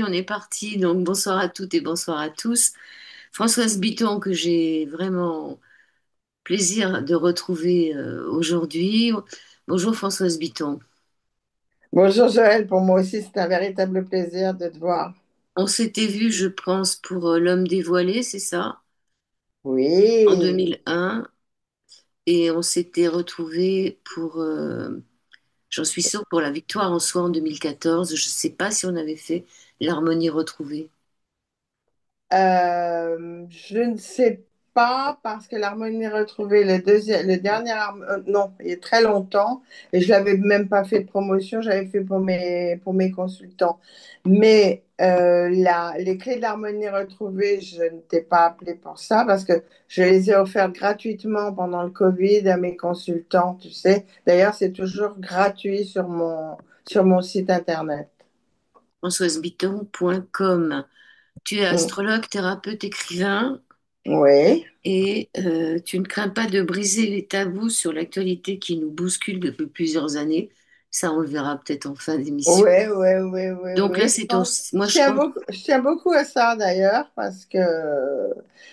On est parti. Donc bonsoir à toutes et bonsoir à tous. Françoise Bitton, que j'ai vraiment plaisir de retrouver aujourd'hui. Bonjour Françoise Bitton. Bonjour Joël, pour moi aussi c'est un véritable plaisir de te voir. On s'était vu, je pense, pour L'Homme dévoilé, c'est ça, en Oui, 2001. Et on s'était retrouvés pour, j'en suis sûre, pour La victoire en soi en 2014. Je ne sais pas si on avait fait L'harmonie retrouvée. je ne sais pas parce que l'harmonie retrouvée, le dernier, non, il y a très longtemps, et je l'avais même pas fait de promotion, j'avais fait pour mes consultants. Mais les clés de l'harmonie retrouvée, je ne t'ai pas appelé pour ça parce que je les ai offertes gratuitement pendant le Covid à mes consultants, tu sais. D'ailleurs, c'est toujours gratuit sur mon site internet. FrançoiseBitton.com. Tu es Mm. astrologue, thérapeute, écrivain. Oui. Et tu ne crains pas de briser les tabous sur l'actualité qui nous bouscule depuis plusieurs années. Ça, on le verra peut-être en fin d'émission. Ouais, ouais, ouais, ouais, Donc là, ouais. c'est ton... Moi, je pense... Je tiens beaucoup à ça d'ailleurs parce que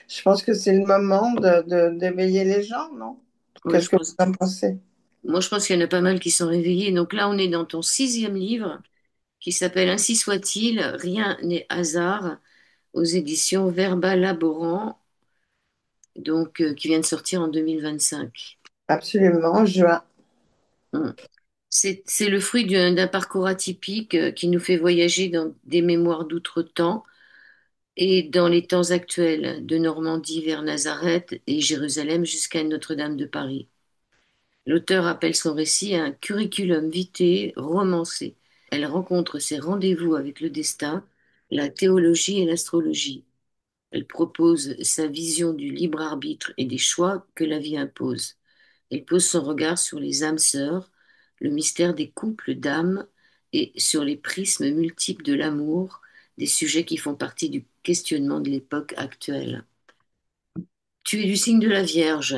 je pense que c'est le moment d'éveiller les gens, non? Oui, Qu'est-ce que vous en pensez? moi, je pense qu'il y en a pas mal qui sont réveillés. Donc là, on est dans ton sixième livre qui s'appelle Ainsi soit-il, rien n'est hasard, aux éditions Verba Laborant, donc qui vient de sortir en 2025. Absolument, juin. C'est le fruit d'un parcours atypique qui nous fait voyager dans des mémoires d'outre-temps et dans les temps actuels, de Normandie vers Nazareth et Jérusalem jusqu'à Notre-Dame de Paris. L'auteur appelle son récit un curriculum vitae romancé. Elle rencontre ses rendez-vous avec le destin, la théologie et l'astrologie. Elle propose sa vision du libre arbitre et des choix que la vie impose. Elle pose son regard sur les âmes sœurs, le mystère des couples d'âmes et sur les prismes multiples de l'amour, des sujets qui font partie du questionnement de l'époque actuelle. Tu es du signe de la Vierge.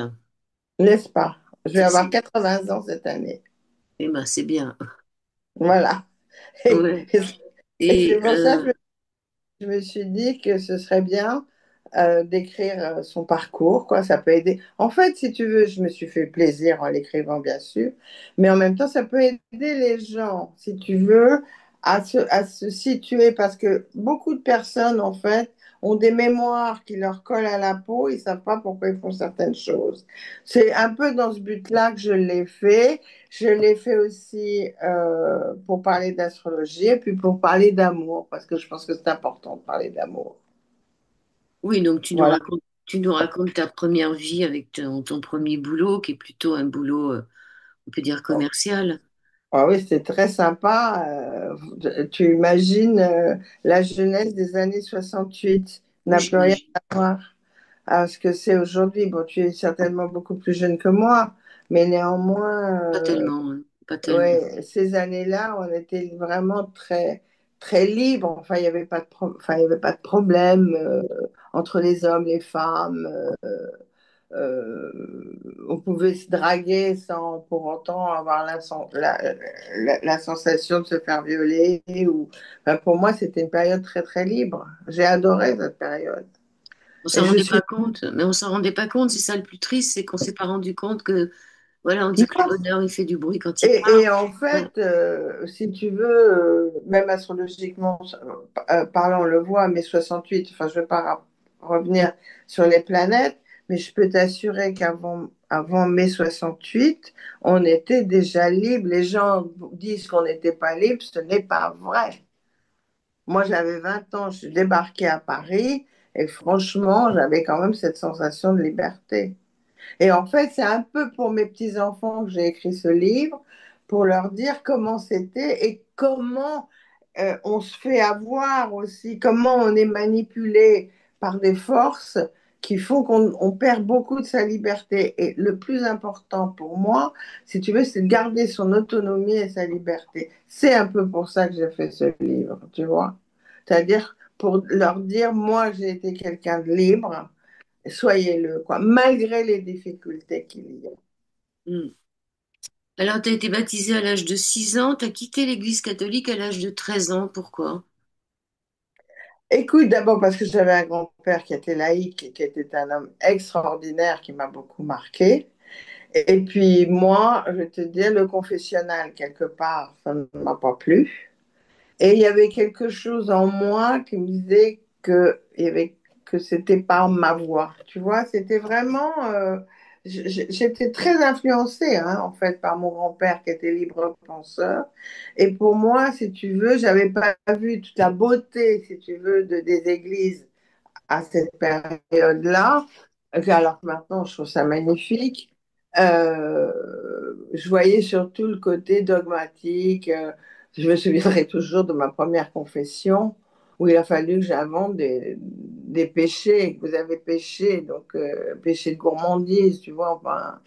N'est-ce pas? Je vais Ça, avoir c'est... 80 ans cette année. Eh ben, c'est bien. Voilà. Et, Ouais. et c'est Et pour ça que je me suis dit que ce serait bien d'écrire son parcours, quoi. Ça peut aider. En fait, si tu veux, je me suis fait plaisir en l'écrivant, bien sûr, mais en même temps, ça peut aider les gens, si tu veux, à se situer, parce que beaucoup de personnes, en fait, ont des mémoires qui leur collent à la peau, ils ne savent pas pourquoi ils font certaines choses. C'est un peu dans ce but-là que je l'ai fait. Je l'ai fait aussi pour parler d'astrologie et puis pour parler d'amour, parce que je pense que c'est important de parler d'amour. oui, donc Voilà. tu nous racontes ta première vie avec ton premier boulot, qui est plutôt un boulot, on peut dire commercial. Ah oui, c'était très sympa. Tu imagines la jeunesse des années 68 Oui, n'a plus rien j'imagine. à voir à ce que c'est aujourd'hui. Bon, tu es certainement beaucoup plus jeune que moi, mais néanmoins, Pas tellement, hein, pas tellement. ouais, ces années-là, on était vraiment très libre. Enfin, il n'y avait pas enfin, il y avait pas de problème entre les hommes, les femmes. On pouvait se draguer sans pour autant avoir la sensation de se faire violer. Enfin, pour moi, c'était une période très libre. J'ai adoré cette période. On Et s'en je rendait suis... pas compte, mais on s'en rendait pas compte. C'est ça le plus triste, c'est qu'on s'est pas rendu compte que, voilà, on dit que le bonheur, il fait du bruit quand il part. Et en Ouais, fait, si tu veux, même astrologiquement parlant, on le voit, mai 68, enfin, je ne vais pas revenir sur les planètes, mais je peux t'assurer avant mai 68, on était déjà libre. Les gens disent qu'on n'était pas libre, ce n'est pas vrai. Moi, j'avais 20 ans, je suis débarquée à Paris, et franchement, j'avais quand même cette sensation de liberté. Et en fait, c'est un peu pour mes petits-enfants que j'ai écrit ce livre, pour leur dire comment c'était et comment on se fait avoir aussi, comment on est manipulé par des forces qui font qu'on perd beaucoup de sa liberté. Et le plus important pour moi, si tu veux, c'est de garder son autonomie et sa liberté. C'est un peu pour ça que j'ai fait ce livre, tu vois. C'est-à-dire pour leur dire, moi, j'ai été quelqu'un de libre, soyez-le, quoi, malgré les difficultés qu'il y a. mm. Alors, tu as été baptisé à l'âge de 6 ans, tu as quitté l'Église catholique à l'âge de 13 ans. Pourquoi? Écoute, d'abord parce que j'avais un grand-père qui était laïque et qui était un homme extraordinaire qui m'a beaucoup marqué. Et puis moi, je vais te dire, le confessionnal, quelque part, ça ne m'a pas plu. Et il y avait quelque chose en moi qui me disait que c'était pas ma voix. Tu vois, c'était vraiment. J'étais très influencée, hein, en fait, par mon grand-père qui était libre penseur. Et pour moi, si tu veux, j'avais pas vu toute la beauté, si tu veux, des églises à cette période-là, alors que maintenant je trouve ça magnifique. Je voyais surtout le côté dogmatique. Je me souviendrai toujours de ma première confession où il a fallu que j'invente des péchés, que vous avez péché, donc péché de gourmandise, tu vois. Enfin,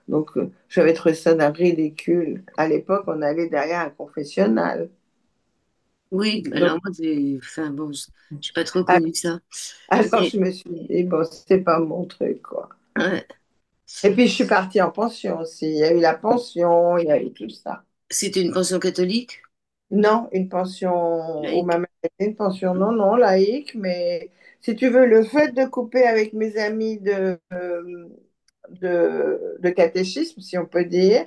donc j'avais trouvé ça d'un ridicule. À l'époque, on allait derrière un confessionnal. Oui, Donc, alors moi, enfin bon, j'ai pas trop ah, connu ça. alors Et, je me suis dit, bon, c'est pas mon truc, quoi. ouais, Et puis, je suis partie en pension aussi. Il y a eu la pension, il y a eu tout ça. c'était une pension catholique, Non, une pension, ou laïque. même une pension, non, non, laïque, mais si tu veux, le fait de couper avec mes amis de catéchisme, si on peut dire,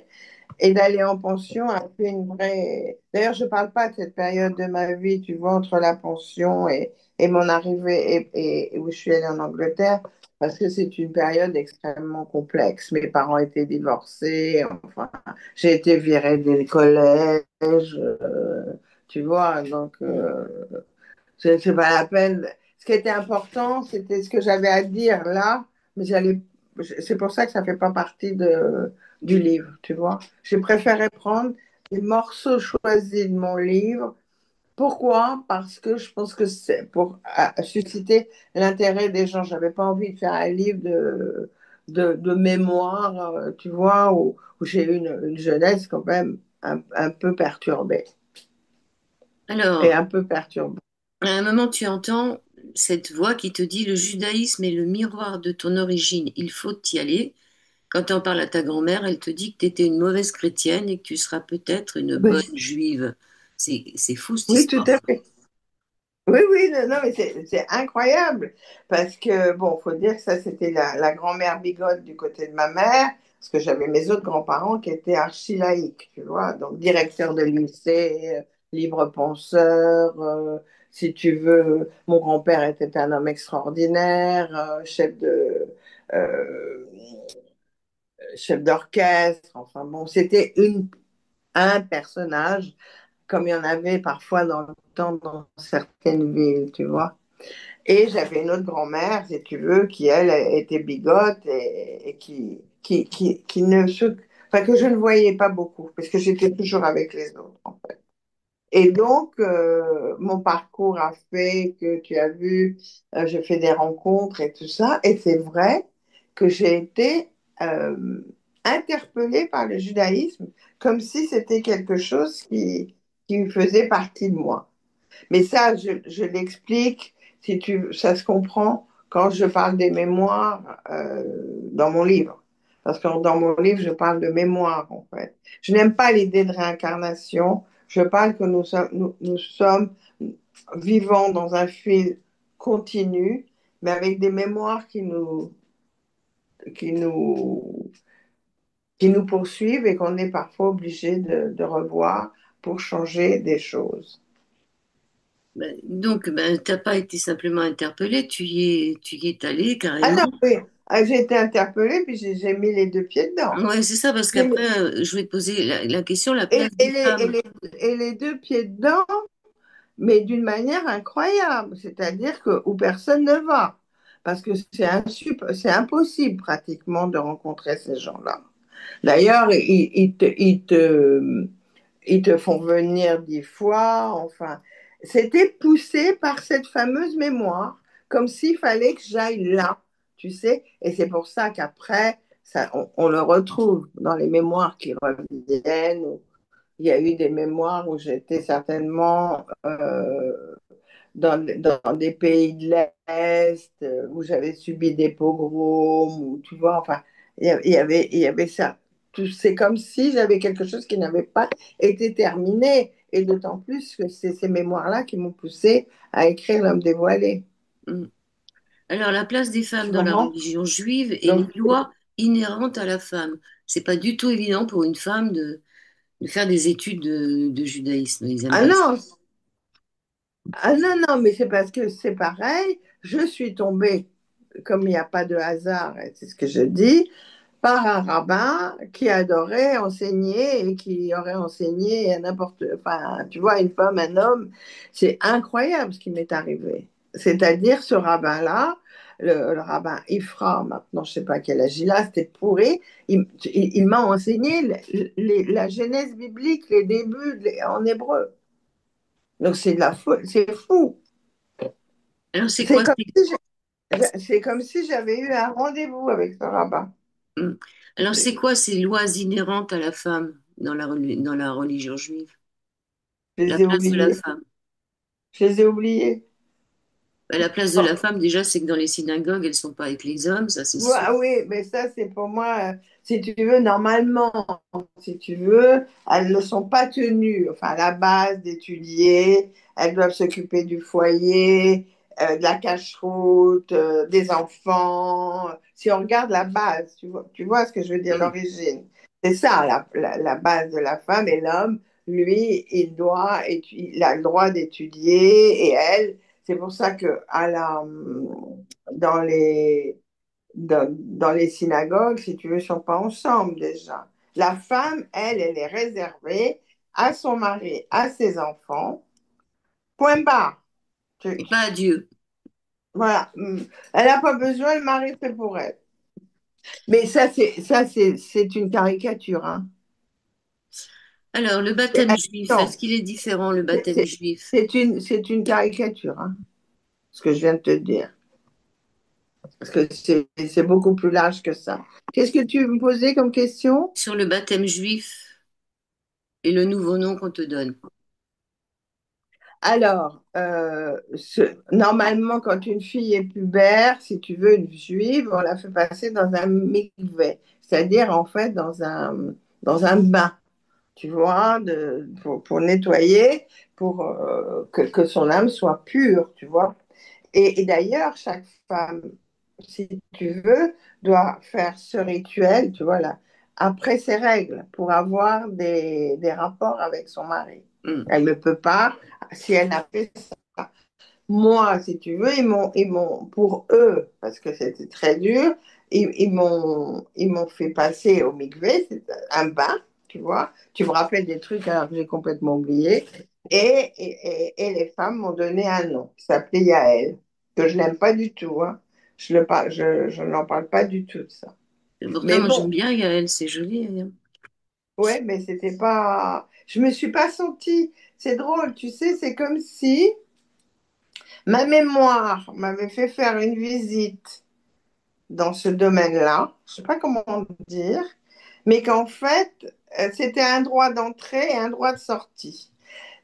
et d'aller en pension a fait une vraie. D'ailleurs, je ne parle pas de cette période de ma vie, tu vois, entre la pension et mon arrivée et où je suis allée en Angleterre, parce que c'est une période extrêmement complexe. Mes parents étaient divorcés, enfin, j'ai été virée des collèges, tu vois, donc c'est pas la peine. Ce qui était important, c'était ce que j'avais à dire là, mais c'est pour ça que ça fait pas partie du livre, tu vois. J'ai préféré prendre des morceaux choisis de mon livre. Pourquoi? Parce que je pense que c'est pour susciter l'intérêt des gens. J'avais pas envie de faire un livre de mémoire, tu vois, où j'ai eu une jeunesse quand même un peu perturbée et Alors, un peu perturbée. à un moment, tu entends cette voix qui te dit le judaïsme est le miroir de ton origine, il faut y aller. Quand tu en parles à ta grand-mère, elle te dit que tu étais une mauvaise chrétienne et que tu seras peut-être une bonne Oui, juive. C'est fou cette oui, tout histoire. à fait. Oui, oui, non, non, mais c'est incroyable parce que, bon, faut dire que ça, c'était la grand-mère bigote du côté de ma mère, parce que j'avais mes autres grands-parents qui étaient archi-laïcs, tu vois, donc directeur de lycée, libre penseur, si tu veux, mon grand-père était un homme extraordinaire, euh, chef d'orchestre, enfin bon, c'était un personnage comme il y en avait parfois dans le temps dans certaines villes, tu vois. Et j'avais une autre grand-mère, si tu veux, qui, elle, était bigote et qui ne se... Enfin, que je ne voyais pas beaucoup, parce que j'étais toujours avec les autres, en fait. Et donc, mon parcours a fait que tu as vu, je fais des rencontres et tout ça. Et c'est vrai que j'ai été euh, interpellée par le judaïsme comme si c'était quelque chose qui faisait partie de moi. Mais ça, je l'explique, si tu, ça se comprend quand je parle des mémoires dans mon livre. Parce que dans mon livre, je parle de mémoire, en fait. Je n'aime pas l'idée de réincarnation. Je parle que nous sommes vivants dans un fil continu, mais avec des mémoires qui nous, qui nous poursuivent et qu'on est parfois obligé de revoir pour changer des choses. Donc, ben, t'as pas été simplement interpellée, tu y es allée Ah carrément. non, oui. Ah, j'ai été interpellée, puis j'ai mis les deux pieds dedans. Ouais, c'est ça, parce J'ai mis- qu'après, je voulais te poser la question, la Et, place des femmes. et les deux pieds dedans, mais d'une manière incroyable, c'est-à-dire que où personne ne va, parce que c'est impossible pratiquement de rencontrer ces gens-là. D'ailleurs, ils te font venir 10 fois, enfin, c'était poussé par cette fameuse mémoire, comme s'il fallait que j'aille là, tu sais, et c'est pour ça qu'après, on le retrouve dans les mémoires qui reviennent. Il y a eu des mémoires où j'étais certainement dans des pays de l'Est, où j'avais subi des pogroms, ou tu vois, enfin, il y avait ça. C'est comme si j'avais quelque chose qui n'avait pas été terminé. et d'autant plus que c'est ces mémoires-là qui m'ont poussé à écrire L'homme dévoilé. Mm. Alors, la place des femmes Tu dans la comprends? religion juive et les Donc, lois inhérentes à la femme. C'est pas du tout évident pour une femme de faire des études de judaïsme. Ils aiment ah pas ça. non, ah non, non, mais c'est parce que c'est pareil. Je suis tombée, comme il n'y a pas de hasard, et c'est ce que je dis, par un rabbin qui adorait enseigner et qui aurait enseigné à n'importe, enfin, tu vois, une femme, un homme. C'est incroyable ce qui m'est arrivé. C'est-à-dire ce rabbin-là, le rabbin Ifra, maintenant je sais pas quel âge il a, c'était pourri. Il m'a enseigné la genèse biblique, les débuts en hébreu. Donc c'est de la folie, c'est fou. Alors, c'est C'est quoi? comme c'est comme si j'avais eu un rendez-vous avec ce rabbin. Mm. Alors, c'est quoi ces lois inhérentes à la femme dans la religion juive? Je La les ai place de la oubliés. femme. Je les ai oubliés. Bah, la place de la femme, déjà, c'est que dans les synagogues, elles sont pas avec les hommes, ça c'est sûr. Ah oui, mais ça, c'est pour moi, si tu veux, normalement, si tu veux, elles ne sont pas tenues, enfin, à la base d'étudier, elles doivent s'occuper du foyer, de la cache-route, des enfants. Si on regarde la base, tu vois ce que je veux dire, Mm. l'origine. C'est ça, la base de la femme et l'homme, lui, il a le droit d'étudier et elle, c'est pour ça que dans les dans les synagogues, si tu veux, ils ne sont pas ensemble déjà. La femme, elle est réservée à son mari, à ses enfants. Point barre. Et pas à Dieu. Voilà. Elle n'a pas besoin, le mari fait pour elle. Mais c'est une caricature, hein. Alors, le baptême juif, est-ce Non, qu'il est différent, le c'est baptême c'est- juif? c'est une caricature, hein, ce que je viens de te dire. Parce que c'est beaucoup plus large que ça. Qu'est-ce que tu me posais comme question? Sur le baptême juif et le nouveau nom qu'on te donne. Alors, normalement, quand une fille est pubère, si tu veux, une juive, on la fait passer dans un mikveh, c'est-à-dire en fait dans un bain, tu vois, pour nettoyer, pour que son âme soit pure, tu vois. Et d'ailleurs, chaque femme, si tu veux, doit faire ce rituel, tu vois, là, après ses règles, pour avoir des rapports avec son mari. Mm. Elle ne peut pas, si elle n'a fait ça. Moi, si tu veux, pour eux, parce que c'était très dur, ils m'ont fait passer au mikvé, c'est un bain, tu vois. Tu me rappelles des trucs alors que j'ai complètement oublié. Et les femmes m'ont donné un nom qui s'appelait Yaël, que je n'aime pas du tout, hein. Je n'en parle pas du tout de ça. Pourtant, Mais moi, j'aime bon, bien Yael, c'est joli, hein. ouais, mais c'était pas. Je me suis pas sentie. C'est drôle, tu sais, c'est comme si ma mémoire m'avait fait faire une visite dans ce domaine-là, je ne sais pas comment dire, mais qu'en fait, c'était un droit d'entrée et un droit de sortie.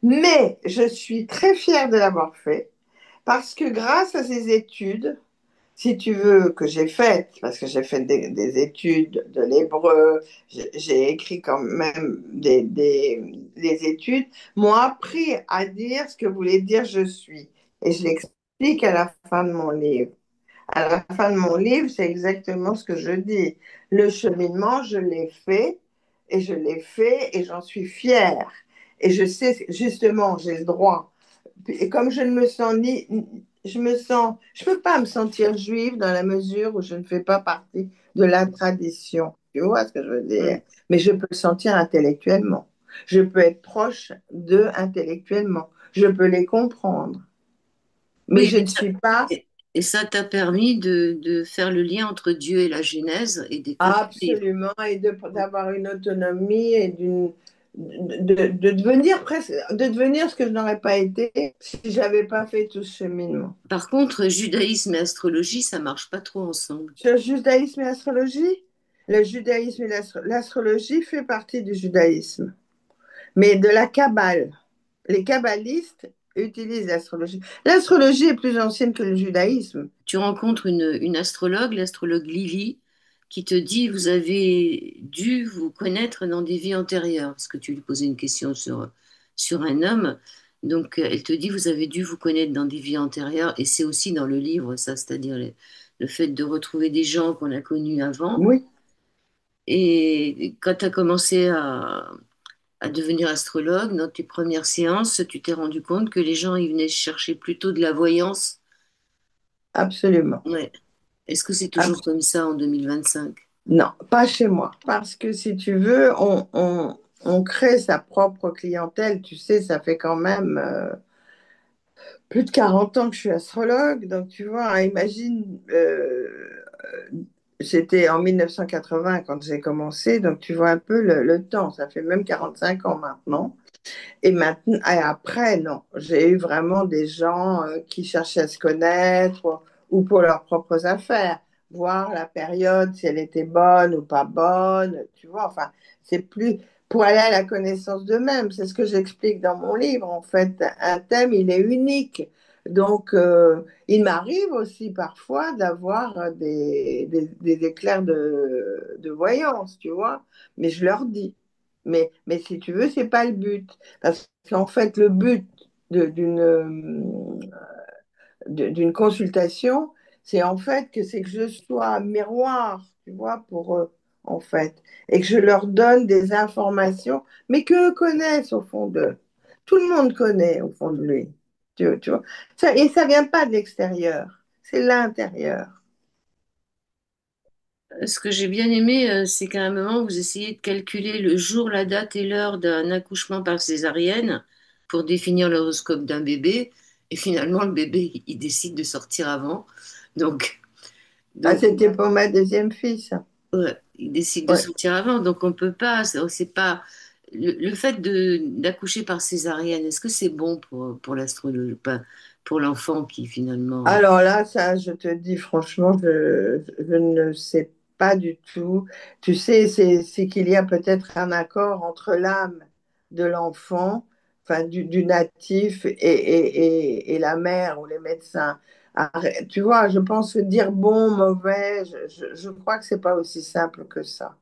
Mais je suis très fière de l'avoir fait parce que grâce à ces études, si tu veux, que j'ai faites, parce que j'ai fait des études de l'hébreu, j'ai écrit quand même des études, m'ont appris à dire ce que voulait dire je suis. Et je l'explique à la fin de mon livre. À la fin de mon livre, c'est exactement ce que je dis. Le cheminement, je l'ai fait et j'en suis fière. Et je sais, justement, j'ai le droit. Et comme je ne me sens ni, je peux pas me sentir juive dans la mesure où je ne fais pas partie de la tradition. Tu vois ce que je veux dire? Mm. Mais je peux le sentir intellectuellement. Je peux être proche d'eux intellectuellement. Je peux les comprendre. Mais Oui, je ne suis pas et ça t'a permis de faire le lien entre Dieu et la Genèse et d'écrire ce livre. absolument, et d'avoir une autonomie et de devenir presque, de devenir ce que je n'aurais pas été si j'avais pas fait tout ce cheminement. Par contre, judaïsme et astrologie, ça marche pas trop ensemble. Sur le judaïsme et l'astrologie, le judaïsme et l'astrologie fait partie du judaïsme, mais de la Kabbale. Les kabbalistes utilisent l'astrologie. L'astrologie est plus ancienne que le judaïsme. Tu rencontres une astrologue, l'astrologue Lily, qui te dit vous avez dû vous connaître dans des vies antérieures, parce que tu lui posais une question sur sur un homme. Donc, elle te dit, vous avez dû vous connaître dans des vies antérieures, et c'est aussi dans le livre, ça, c'est-à-dire le fait de retrouver des gens qu'on a connus avant. Oui, Et quand tu as commencé à devenir astrologue, dans tes premières séances, tu t'es rendu compte que les gens, ils venaient chercher plutôt de la voyance. absolument. Ouais. Est-ce que c'est toujours comme ça en 2025? Non, pas chez moi. Parce que si tu veux, on crée sa propre clientèle. Tu sais, ça fait quand même plus de 40 ans que je suis astrologue. Donc, tu vois, hein, imagine, c'était en 1980 quand j'ai commencé. Donc, tu vois un peu le temps. Ça fait même 45 ans maintenant. Et maintenant, et après, non, j'ai eu vraiment des gens qui cherchaient à se connaître ou pour leurs propres affaires, voir la période, si elle était bonne ou pas bonne, tu vois, enfin, c'est plus pour aller à la connaissance d'eux-mêmes. C'est ce que j'explique dans mon livre. En fait, un thème, il est unique. Donc, il m'arrive aussi parfois d'avoir des éclairs de voyance, tu vois, mais je leur dis. Mais si tu veux, c'est pas le but. Parce qu'en fait, le but d'une consultation, c'est en fait que je sois miroir, tu vois, pour eux, en fait, et que je leur donne des informations, mais qu'eux connaissent au fond d'eux. Tout le monde connaît au fond de lui, tu vois. Et ça vient pas de l'extérieur, c'est l'intérieur. Ce que j'ai bien aimé, c'est qu'à un moment, vous essayez de calculer le jour, la date et l'heure d'un accouchement par césarienne pour définir l'horoscope d'un bébé. Et finalement, le bébé, il décide de sortir avant. Donc, Ah, donc c'était pour ma deuxième fille, ça. ouais, il décide de Ouais. sortir avant. Donc, on peut pas, c'est pas, le fait d'accoucher par césarienne, est-ce que c'est bon pour l'astrologue, pas pour l'enfant qui finalement. Alors là, ça, je te dis franchement, je ne sais pas du tout. Tu sais, c'est qu'il y a peut-être un accord entre l'âme de l'enfant, enfin du natif, et la mère ou les médecins. Tu vois, je pense que dire bon, mauvais, je crois que c'est pas aussi simple que ça.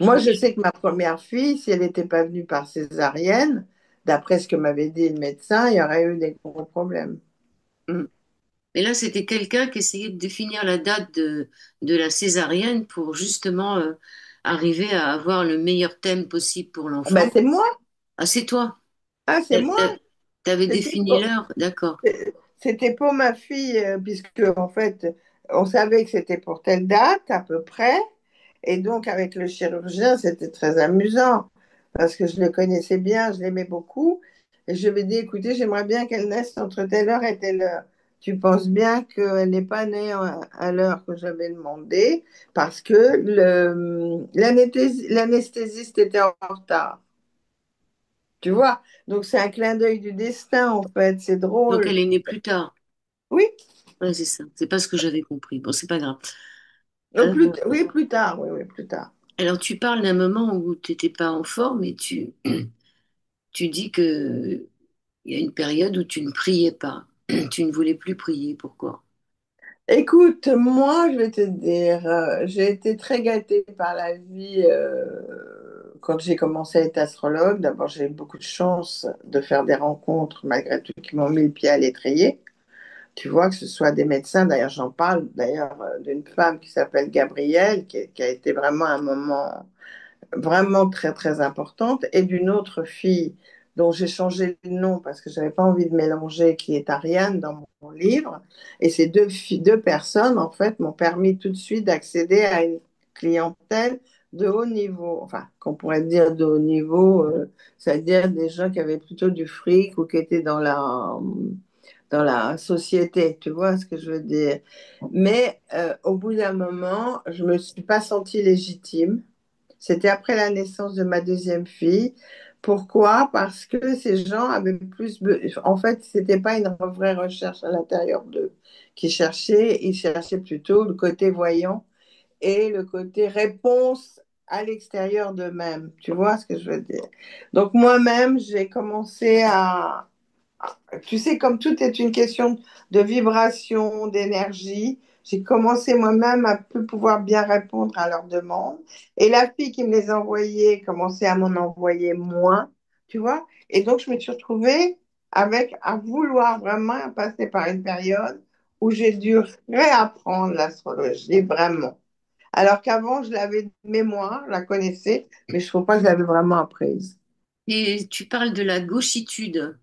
Moi, je sais que ma première fille, si elle n'était pas venue par césarienne, d'après ce que m'avait dit le médecin, il y aurait eu des gros problèmes. Mais là, c'était quelqu'un qui essayait de définir la date de la césarienne pour justement arriver à avoir le meilleur thème possible pour Ah ben, l'enfant. c'est moi. Ah, c'est toi. Ah, c'est moi. T'avais C'était défini pour, l'heure, d'accord. c'était pour ma fille, puisque en fait, on savait que c'était pour telle date à peu près. Et donc, avec le chirurgien, c'était très amusant parce que je le connaissais bien, je l'aimais beaucoup. Et je lui ai dit, écoutez, j'aimerais bien qu'elle naisse entre telle heure et telle heure. Tu penses bien qu'elle n'est pas née à l'heure que j'avais demandé parce que l'anesthésiste était en retard. Tu vois? Donc, c'est un clin d'œil du destin, en fait. C'est Donc elle drôle. est née plus tard. Oui, Ouais, c'est ça. C'est pas ce que j'avais compris. Bon, c'est pas grave. Euh, oui, plus tard. Oui, oui, plus tard. alors tu parles d'un moment où tu n'étais pas en forme et tu dis que il y a une période où tu ne priais pas. Tu ne voulais plus prier. Pourquoi? Écoute, moi, je vais te dire, j'ai été très gâtée par la vie quand j'ai commencé à être astrologue. D'abord, j'ai eu beaucoup de chance de faire des rencontres, malgré tout, qui m'ont mis le pied à l'étrier. Tu vois, que ce soit des médecins, d'ailleurs, j'en parle d'ailleurs d'une femme qui s'appelle Gabrielle, qui a été vraiment un moment vraiment très, très importante, et d'une autre fille dont j'ai changé le nom parce que je n'avais pas envie de mélanger, qui est Ariane dans mon livre. Et ces deux personnes, en fait, m'ont permis tout de suite d'accéder à une clientèle de haut niveau, enfin, qu'on pourrait dire de haut niveau, c'est-à-dire des gens qui avaient plutôt du fric ou qui étaient dans la société, tu vois ce que je veux dire. Mais au bout d'un moment, je ne me suis pas sentie légitime. C'était après la naissance de ma deuxième fille. Pourquoi? Parce que ces gens avaient plus. En fait, c'était pas une vraie recherche à l'intérieur d'eux qu'ils cherchaient. Ils cherchaient plutôt le côté voyant et le côté réponse à l'extérieur d'eux-mêmes. Tu vois ce que je veux dire? Donc, moi-même, j'ai commencé à. Tu sais, comme tout est une question de vibration, d'énergie, j'ai commencé moi-même à peu pouvoir bien répondre à leurs demandes. Et la fille qui me les envoyait commençait à m'en envoyer moins, tu vois. Et donc, je me suis retrouvée avec à vouloir vraiment passer par une période où j'ai dû réapprendre l'astrologie, vraiment. Alors qu'avant, je l'avais de mémoire, je la connaissais, mais je ne trouve pas que je l'avais vraiment apprise. Et tu parles de la gauchitude.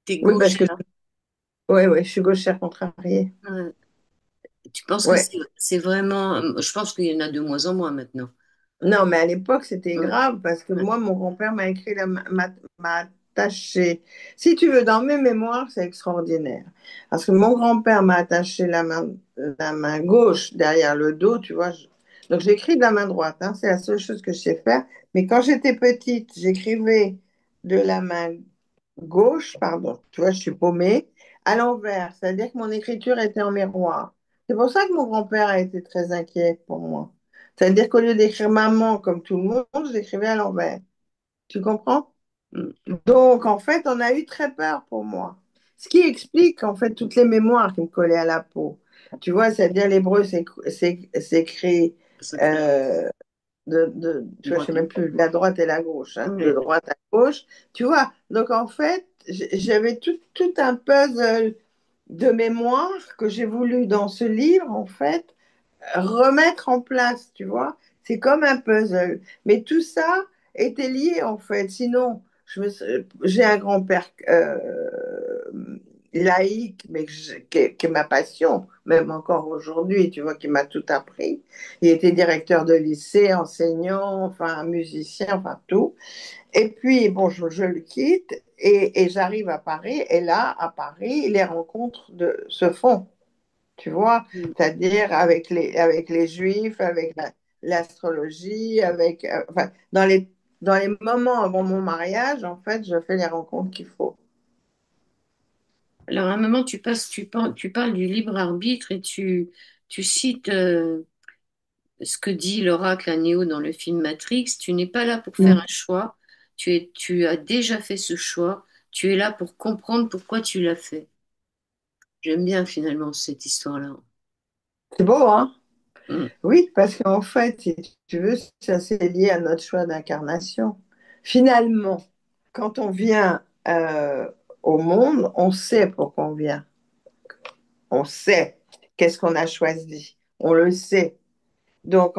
T'es Oui, parce que gauchère. ouais, ouais, je suis gauchère contrariée. Ouais. Tu penses que Ouais. c'est vraiment. Je pense qu'il y en a de moins en moins maintenant. Non, mais à l'époque, c'était Ouais, grave parce que ouais. moi, mon grand-père m'a écrit, m'a attaché. Si tu veux, dans mes mémoires, c'est extraordinaire. Parce que mon grand-père m'a attaché la main gauche derrière le dos, tu vois. Donc, j'écris de la main droite, hein, c'est la seule chose que je sais faire. Mais quand j'étais petite, j'écrivais de la main gauche, pardon, tu vois, je suis paumée, à l'envers. C'est-à-dire que mon écriture était en miroir. C'est pour ça que mon grand-père a été très inquiet pour moi. C'est-à-dire qu'au lieu d'écrire maman comme tout le monde, je l'écrivais à l'envers. Tu comprends? Mm. Donc, en fait, on a eu très peur pour moi. Ce qui explique, en fait, toutes les mémoires qui me collaient à la peau. Tu vois, c'est-à-dire l'hébreu s'écrit Ça fait euh, tu vois, je droite sais à même gauche. plus, la droite et la gauche, hein, de Ouais. droite à gauche. Tu vois, donc en fait, j'avais tout un puzzle de mémoire que j'ai voulu dans ce livre, en fait, remettre en place, tu vois. C'est comme un puzzle. Mais tout ça était lié, en fait. Sinon, j'ai un grand-père laïque, mais qui est ma passion, même encore aujourd'hui, tu vois, qui m'a tout appris. Il était directeur de lycée, enseignant, enfin, musicien, enfin, tout. Et puis, bon, je le quitte et j'arrive à Paris. Et là, à Paris, les rencontres se font, tu vois, Mm. c'est-à-dire avec les Juifs, avec l'astrologie, enfin, dans les moments avant mon mariage, en fait, je fais les rencontres qu'il faut. Alors, à un moment, tu parles du libre arbitre et tu cites ce que dit l'oracle à Néo dans le film Matrix. Tu n'es pas là pour faire un Mm. choix. Tu as déjà fait ce choix. Tu es là pour comprendre pourquoi tu l'as fait. J'aime bien finalement cette histoire-là. C'est beau, hein? Mm. Oui, parce qu'en fait, si tu veux, c'est assez lié à notre choix d'incarnation. Finalement, quand on vient au monde, on sait pourquoi on vient. On sait qu'est-ce qu'on a choisi. On le sait. Donc,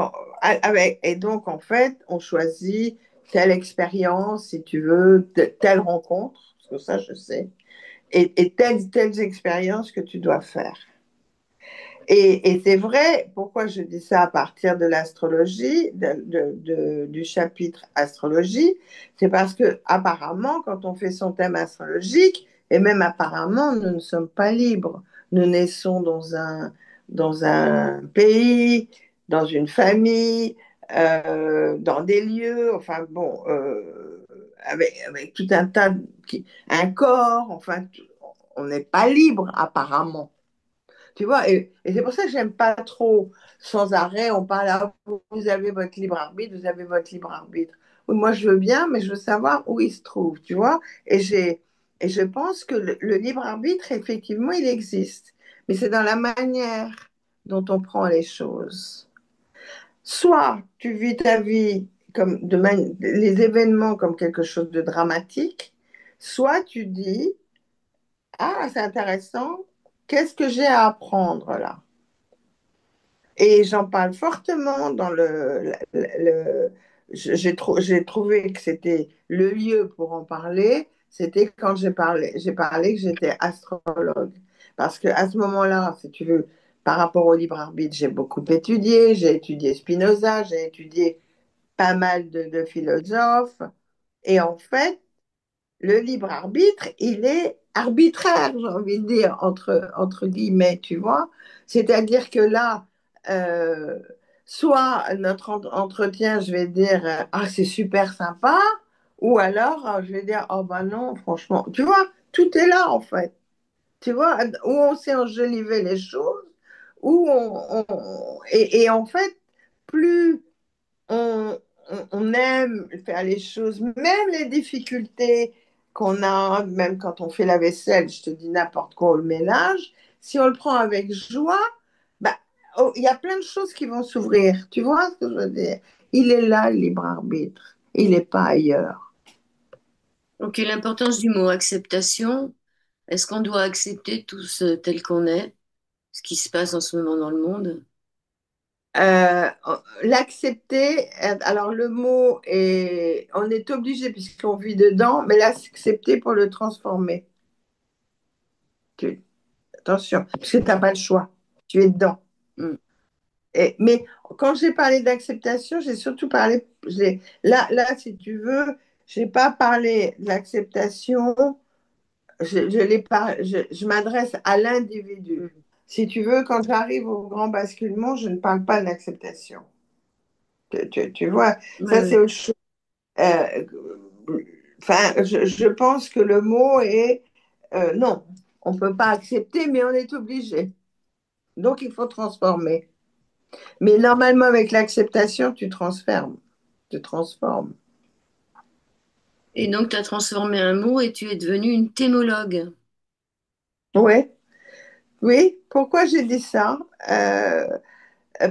et donc, en fait, on choisit telle expérience, si tu veux, telle rencontre, parce que ça, je sais, et telles expériences que tu dois faire. Et c'est vrai, pourquoi je dis ça à partir de l'astrologie, du chapitre astrologie, c'est parce que apparemment, quand on fait son thème astrologique, et même apparemment, nous ne sommes pas libres. Nous naissons dans un pays, dans une famille, dans des lieux, enfin bon, avec tout un tas, un corps, enfin, on n'est pas libre apparemment. Tu vois, et c'est pour ça que j'aime pas trop, sans arrêt, on parle, ah, vous avez votre libre arbitre, vous avez votre libre arbitre. Oui, moi, je veux bien, mais je veux savoir où il se trouve, tu vois. Et je pense que le libre arbitre, effectivement, il existe. Mais c'est dans la manière dont on prend les choses. Soit tu vis ta vie comme les événements comme quelque chose de dramatique, soit tu dis, ah, c'est intéressant, qu'est-ce que j'ai à apprendre là? Et j'en parle fortement dans j'ai trouvé que c'était le lieu pour en parler. C'était quand j'ai parlé que j'étais astrologue. Parce que à ce moment-là, si tu veux, par rapport au libre arbitre, j'ai beaucoup étudié. J'ai étudié Spinoza, j'ai étudié pas mal de philosophes. Et en fait, le libre arbitre, il est arbitraire, j'ai envie de dire, entre guillemets, tu vois. C'est-à-dire que là, euh, soit notre entretien, je vais dire, ah, c'est super sympa, ou alors je vais dire, oh ben non, franchement, tu vois, tout est là en fait. Tu vois, où on sait enjoliver les choses, et en fait, plus on, on aime faire les choses, même les difficultés. qu'on a, même quand on fait la vaisselle, je te dis n'importe quoi, au ménage, si on le prend avec joie, bah, oh, il y a plein de choses qui vont s'ouvrir. Tu vois ce que je veux dire? Il est là, le libre arbitre. Il n'est pas ailleurs. Donc, l'importance du mot acceptation, est-ce qu'on doit accepter tous tel qu'on est, ce qui se passe en ce moment dans le monde? Euh, L'accepter, alors le mot est, on est obligé puisqu'on vit dedans, mais l'accepter pour le transformer. Tu- Attention, parce que tu n'as pas le choix. Tu es dedans. Hmm. Mais quand j'ai parlé d'acceptation, j'ai surtout parlé, là, si tu veux, je n'ai pas parlé de l'acceptation, je m'adresse à l'individu. Hmm. Si tu veux, quand j'arrive au grand basculement, je ne parle pas d'acceptation. Tu vois, Ouais, ça c'est ouais. autre chose. Euh, Enfin, je pense que le mot est non, on ne peut pas accepter, mais on est obligé. Donc il faut transformer. Mais normalement, avec l'acceptation, tu transformes. Tu transformes. Et donc, tu as transformé un mot et tu es devenu une thémologue. Oui, oui. Pourquoi j'ai dit ça?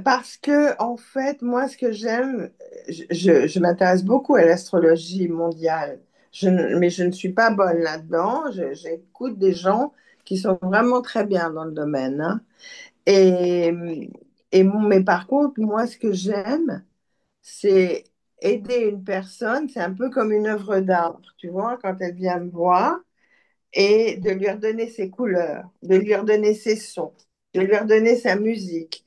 Parce que, en fait, moi, ce que j'aime, je m'intéresse beaucoup à l'astrologie mondiale. Mais je ne suis pas bonne là-dedans. J'écoute des gens qui sont vraiment très bien dans le domaine, hein. Et, mais par contre, moi, ce que j'aime, c'est aider une personne. C'est un peu comme une œuvre d'art, tu vois, quand elle vient me voir, et de lui redonner ses couleurs, de lui redonner ses sons, de lui redonner sa musique.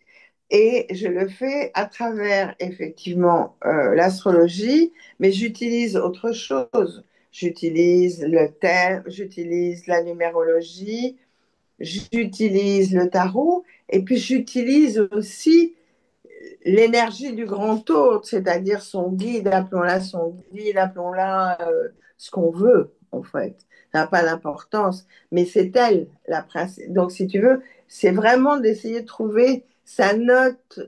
Et je le fais à travers, effectivement, l'astrologie, mais j'utilise autre chose. J'utilise le thème, j'utilise la numérologie, j'utilise le tarot, et puis j'utilise aussi l'énergie du grand autre, c'est-à-dire son guide, appelons-la son guide, appelons-la ce qu'on veut, en fait. Ça n'a pas d'importance, mais c'est elle, la princesse. Donc, si tu veux, c'est vraiment d'essayer de trouver sa note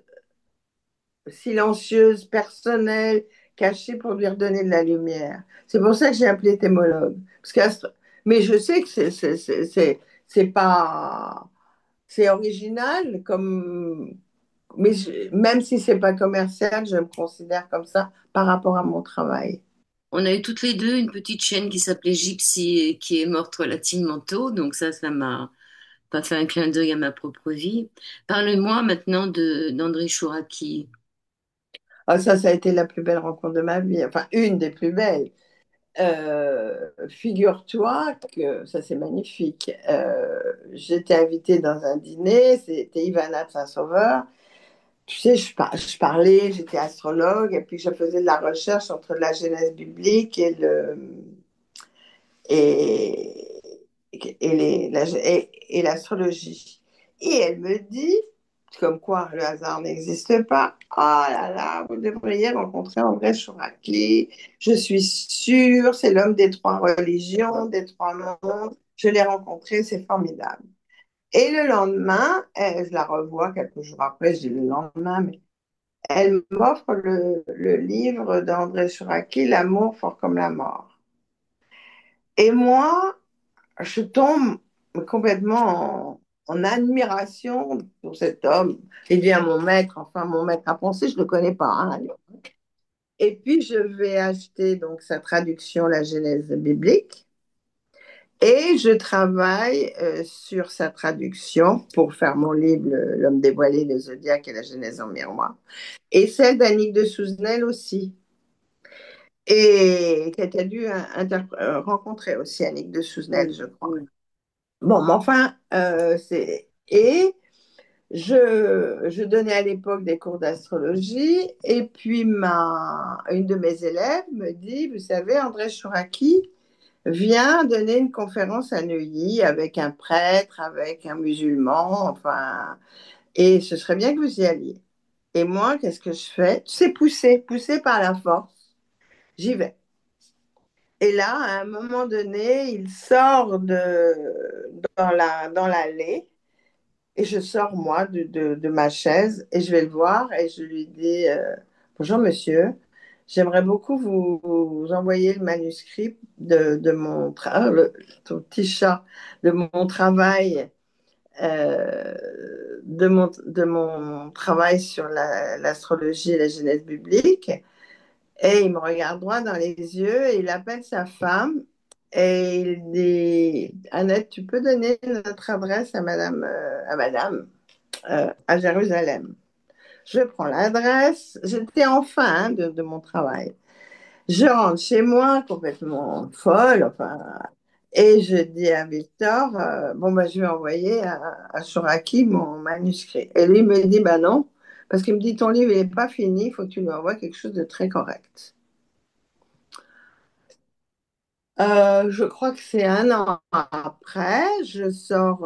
silencieuse, personnelle, cachée pour lui redonner de la lumière. C'est pour ça que j'ai appelé thémologue. Mais je sais que c'est pas... C'est original comme, même si c'est pas commercial, je me considère comme ça par rapport à mon travail. On a eu toutes les deux une petite chaîne qui s'appelait Gypsy et qui est morte relativement tôt. Donc ça m'a pas fait un clin d'œil à ma propre vie. Parle-moi maintenant d'André Chouraki. Ah, ça a été la plus belle rencontre de ma vie, enfin une des plus belles. Figure-toi que ça c'est magnifique. J'étais invitée dans un dîner, c'était Ivana de Saint-Sauveur. Tu sais, je parlais, j'étais astrologue, et puis je faisais de la recherche entre la Genèse biblique et, et l'astrologie. Et elle me dit, comme quoi le hasard n'existe pas, oh là là, vous devriez rencontrer André Chouraki, je suis sûre, c'est l'homme des trois religions, des trois mondes, je l'ai rencontré, c'est formidable. Et le lendemain, je la revois quelques jours après, je dis le lendemain, mais elle m'offre le livre d'André Chouraki, L'amour fort comme la mort. Et moi, je tombe complètement en admiration pour cet homme. Il devient mon maître, enfin mon maître à penser, je ne le connais pas, hein. Et puis je vais acheter donc sa traduction, la Genèse biblique, et je travaille sur sa traduction pour faire mon livre L'homme dévoilé, le zodiaque et la Genèse en miroir, et celle d'Annick de Souzenel aussi. Et que tu as dû rencontrer aussi Annick de Souzenel, Oui, je crois. oui. Bon, mais enfin, c'est. Et je donnais à l'époque des cours d'astrologie, et puis une de mes élèves me dit, vous savez, André Chouraki vient donner une conférence à Neuilly avec un prêtre, avec un musulman, enfin, et ce serait bien que vous y alliez. Et moi, qu'est-ce que je fais? C'est poussé par la force. J'y vais. Et là, à un moment donné, il sort dans l'allée. Et je sors, moi, de ma chaise et je vais le voir et je lui dis bonjour, monsieur. j'aimerais beaucoup vous envoyer le manuscrit de mon ton petit chat, de mon travail, euh, de mon travail sur l'astrologie et la Genèse biblique. Et il me regarde droit dans les yeux et il appelle sa femme et il dit, Annette, tu peux donner notre adresse à à Jérusalem. Je prends l'adresse. J'étais en fin hein, de mon travail. Je rentre chez moi complètement folle, enfin, et je dis à Victor, bon, bah, je vais envoyer à Chouraki mon manuscrit. Et lui il me dit, bah non, parce qu'il me dit, ton livre n'est pas fini, il faut que tu lui envoies quelque chose de très correct. Je crois que c'est un an après, je sors,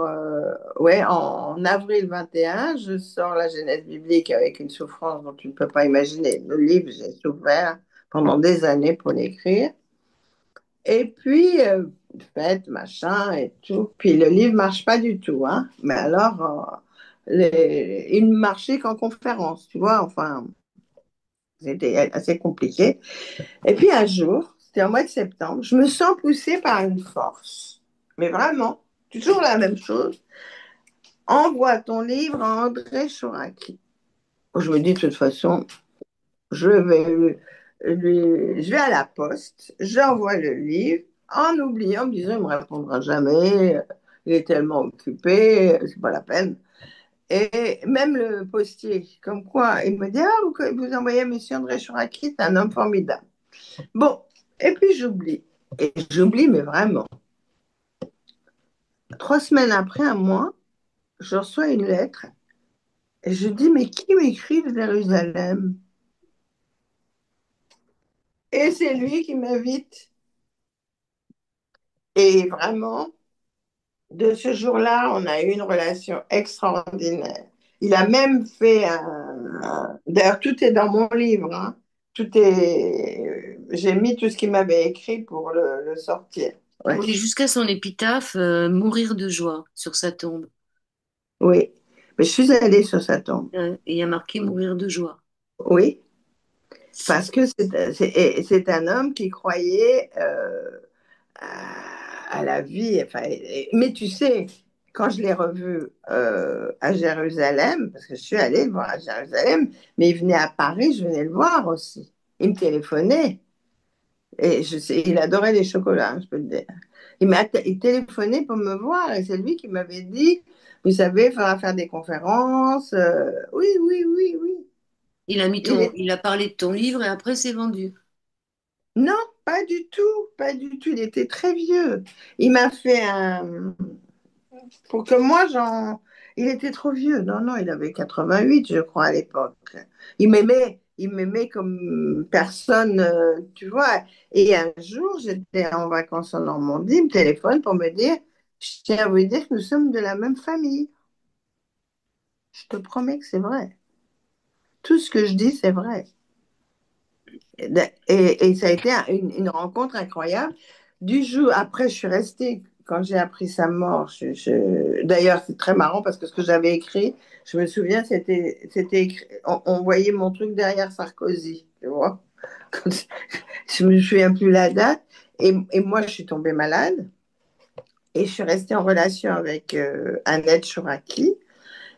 ouais, en avril 21, je sors la Genèse biblique avec une souffrance dont tu ne peux pas imaginer. Le livre, j'ai souffert pendant des années pour l'écrire. Et puis, fête, machin et tout. Puis le livre marche pas du tout, hein. Mais alors, il ne marchait qu'en conférence, tu vois. Enfin, c'était assez compliqué. Et puis un jour, c'était au mois de septembre, je me sens poussée par une force. Mais vraiment, toujours la même chose. Envoie ton livre à André Chouraki. Je me dis, de toute façon, je vais, je vais à la poste, j'envoie le livre, en oubliant, en me disant, il ne me répondra jamais, il est tellement occupé, c'est pas la peine. Et même le postier, comme quoi, il me dit, ah, vous envoyez M. André Chouraki, c'est un homme formidable. Bon, et puis j'oublie. Et j'oublie, mais vraiment. 3 semaines après, un mois, je reçois une lettre et je dis, mais qui m'écrit de Jérusalem? Et c'est lui qui m'invite. Et vraiment, de ce jour-là, on a eu une relation extraordinaire. Il a même fait D'ailleurs, tout est dans mon livre. Hein. J'ai mis tout ce qu'il m'avait écrit pour le sortir. Ouais. Pour aller jusqu'à son épitaphe, mourir de joie sur sa tombe. Oui. Mais je suis allée sur sa tombe. Et il y a marqué mourir de joie. Oui. Parce que c'est un homme qui croyait à la vie. Enfin, mais tu sais, quand je l'ai revu à Jérusalem, parce que je suis allée le voir à Jérusalem, mais il venait à Paris, je venais le voir aussi. Il me téléphonait. Et je sais, il adorait les chocolats, hein, je peux te dire. Il téléphonait pour me voir et c'est lui qui m'avait dit, vous savez, il faudra faire des conférences. Oui, oui, oui, oui. Il est... Il a parlé de ton livre et après c'est vendu. Non, pas du tout, pas du tout. Il était très vieux. Il m'a fait un, pour que moi, j'en... Il était trop vieux. Non, non, il avait 88, je crois, à l'époque. Il m'aimait comme personne, tu vois. Et un jour, j'étais en vacances en Normandie, il me téléphone pour me dire, je tiens à vous dire que nous sommes de la même famille. Je te promets que c'est vrai. Tout ce que je dis, c'est vrai. Et ça a été une rencontre incroyable. Du jour, après, je suis restée, quand j'ai appris sa mort, d'ailleurs, c'est très marrant parce que ce que j'avais écrit, je me souviens, c'était écrit, on voyait mon truc derrière Sarkozy, tu vois. Je me souviens plus la date. Et moi, je suis tombée malade et je suis restée en relation avec Annette Chouraki.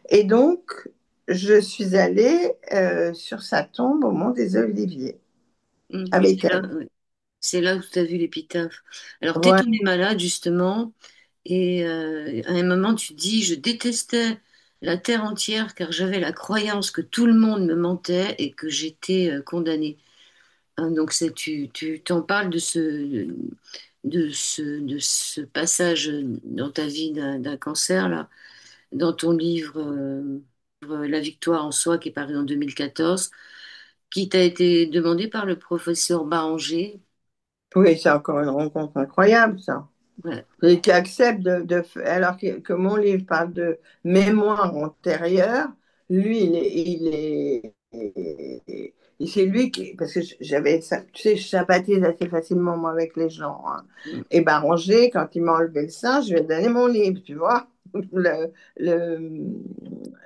Et donc, je suis allée sur sa tombe au Mont des Oliviers Oui, avec elle. ouais. C'est là où tu as vu l'épitaphe. Alors, t'es Voilà. tombé malade, justement, et à un moment, tu dis, je détestais la terre entière car j'avais la croyance que tout le monde me mentait et que j'étais condamnée. Hein, donc, tu t'en parles de ce passage dans ta vie d'un cancer, là, dans ton livre La victoire en soi, qui est paru en 2014, qui t'a été demandé par le professeur Barranger. Oui, c'est encore une rencontre incroyable, ça. Ouais. Et qui accepte alors que mon livre parle de mémoire antérieure, lui, c'est lui qui, parce que tu sais, je sympathise assez facilement, moi, avec les gens. Hein. Et Barranger, quand il m'a enlevé le sein, je lui ai donné mon livre, tu vois, le,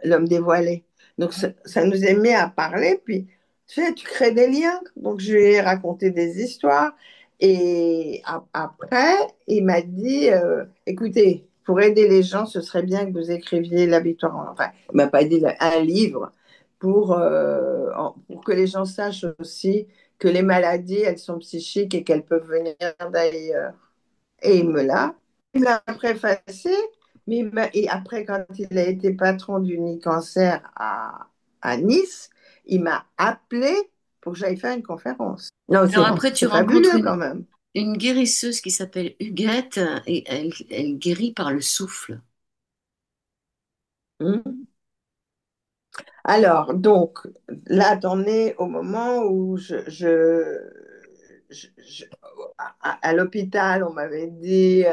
l'homme dévoilé. Donc, ça nous est mis à parler, puis Tu sais, tu crées des liens. Donc, je lui ai raconté des histoires. Et après, il m'a dit, écoutez, pour aider les gens, ce serait bien que vous écriviez La Victoire. Enfin, il m'a pas dit un livre pour que les gens sachent aussi que les maladies, elles sont psychiques et qu'elles peuvent venir d'ailleurs. Et il me l'a préfacé. Mais et après, quand il a été patron du Nid Cancer à Nice, il m'a appelé pour que j'aille faire une conférence. Non, Alors après, tu c'est rencontres fabuleux quand même. une guérisseuse qui s'appelle Huguette et elle guérit par le souffle. Hmm. Alors, donc, là, t'en es au moment où je- à l'hôpital, on m'avait dit,